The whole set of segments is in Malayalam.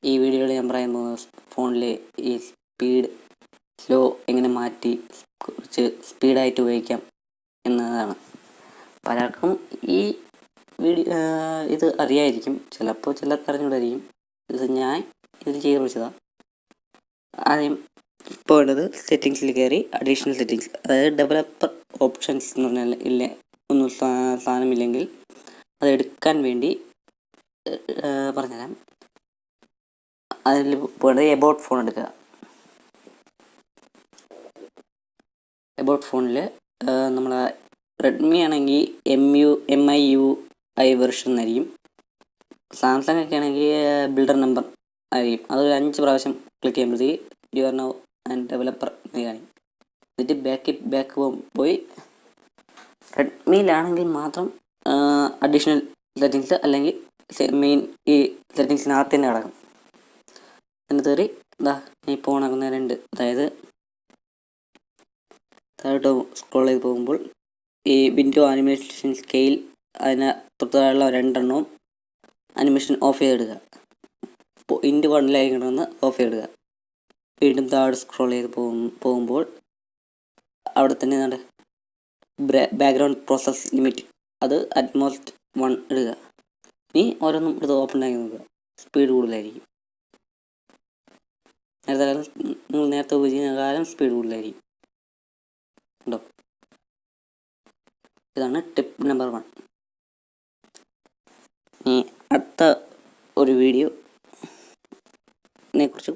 ഈ വീഡിയോയിൽ ഞാൻ പറയാൻ പോകുന്നത് ഫോണിൽ ഈ സ്പീഡ് സ്ലോ എങ്ങനെ മാറ്റി കുറച്ച് സ്പീഡായിട്ട് ഉപയോഗിക്കാം എന്നതാണ്. പലർക്കും ഈ ഇത് അറിയായിരിക്കും, ചിലപ്പോൾ ചിലർക്ക് അറിഞ്ഞുകൂടായിരിക്കും. ഞാൻ ഇതിൽ ചെയ്ത് വെച്ചതാണ്. ആദ്യം പോകേണ്ടത് സെറ്റിങ്സിൽ കയറി അഡീഷണൽ സെറ്റിങ്സ്, അതായത് ഡെവലപ്പർ ഓപ്ഷൻസ് എന്ന് പറഞ്ഞാൽ ഇല്ലേ ഒന്നും സാധനമില്ലെങ്കിൽ അത് എടുക്കാൻ വേണ്ടി പറഞ്ഞുതരാം. അതിൽ പോകേണ്ടത് എബൌട്ട് ഫോൺ എടുക്കുക. എബൌട്ട് ഫോണിൽ നമ്മളെ റെഡ്മി ആണെങ്കിൽ MIUI വെർഷൻ ആയിരിക്കും. സാംസങ് ഒക്കെ ആണെങ്കിൽ ബിൽഡർ നമ്പർ ആയിരിക്കും. അതൊരു 5 പ്രാവശ്യം ക്ലിക്ക് ചെയ്യുമ്പോഴത്തേക്ക് you are now and developer എന്ന് കാണിക്കും. എന്നിട്ട് ബാക്ക് പോയി റെഡ്മിയിലാണെങ്കിൽ മാത്രം അഡീഷണൽ സെറ്റിങ്സ് അല്ലെങ്കിൽ മെയിൻ ഈ സെറ്റിങ്സിനകത്ത് തന്നെ കിടക്കും. എന്നിട്ട് കയറി ഈ ഫോൺ ആക്കുന്നവരുണ്ട്. അതായത് താഴോട്ട് സ്ക്രോൾ ചെയ്ത് പോകുമ്പോൾ ഈ വിൻഡോ ആനിമേഷൻ സ്കെയിൽ അതിന് തൊട്ടുള്ള 2 എണ്ണവും അനിമേഷൻ ഓഫ് ചെയ്തെടുക്കുക. ഇൻറ്റു 1 ഓഫ് ചെയ്തെടുക്കുക. വീണ്ടും താഴെ സ്ക്രോൾ ചെയ്ത് പോകുമ്പോൾ അവിടെ തന്നെ എന്താണ് ബാക്ക്ഗ്രൗണ്ട് പ്രോസസ് ലിമിറ്റ്, അത് അറ്റ്മോസ്റ്റ് 1 ഇടുക. ഇനി ഓരോന്നും എടുത്ത് ഓപ്പൺ ആക്കി നോക്കുക. സ്പീഡ് കൂടുതലായിരിക്കും. നിങ്ങൾ നേരത്തെ ഉപയോഗിക്കുന്ന കാലം സ്പീഡ് കൂടുതലായിരിക്കും. ഉണ്ടോ? ഇതാണ് ടിപ്പ് നമ്പർ 1. ഇനി അടുത്ത ഒരു വീഡിയോ ഇതിനെക്കുറിച്ച്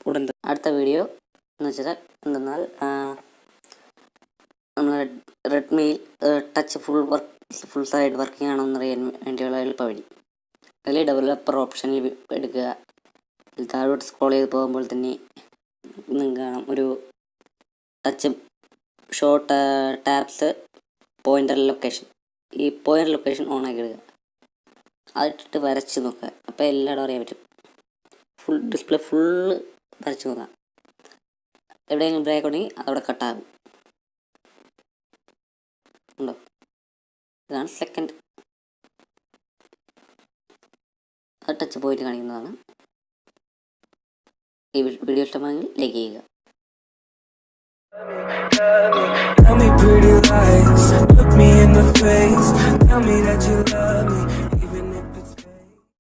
ഉടൻ അടുത്ത വീഡിയോ എന്ന് വെച്ചാൽ എന്തെന്നാൽ നമ്മൾ റെഡ്മിയിൽ ടച്ച് ഫുൾ സൈഡ് വർക്കിംഗ് ആണോ എന്നറിയാൻ വേണ്ടിയുള്ള എളുപ്പവഴി. അതിൽ ഡെവലപ്പർ ഓപ്ഷനിൽ എടുക്കുക. താഴോട്ട് സ്ക്രോൾ ചെയ്ത് പോകുമ്പോൾ തന്നെ നിങ്ങൾക്ക് കാണാം ഒരു touch short taps pointer location. ഈ പോയിൻ്റർ ലൊക്കേഷൻ ഓൺ ആക്കി ഇടുക. അതിട്ടിട്ട് വരച്ച് നോക്കുക. അപ്പോൾ എല്ലായിടും അറിയാൻ പറ്റും. ഡിസ്പ്ലേ ഫുള്ള് വരച്ച് നോക്കാം. എവിടെയെങ്കിലും ബ്രേക്ക് ഉണ്ടെങ്കിൽ അതവിടെ കട്ടാകും. ഉണ്ടോ? ഇതാണ് സെക്കൻഡ്. അത് ടച്ച് പോയിന്റ് കാണിക്കുന്നതാണ്. ഈ വീഡിയോ ഇഷ്ടമാണെങ്കിൽ ലൈക്ക് ചെയ്യുക. Tell me pretty lies, look me in the face, tell me that you love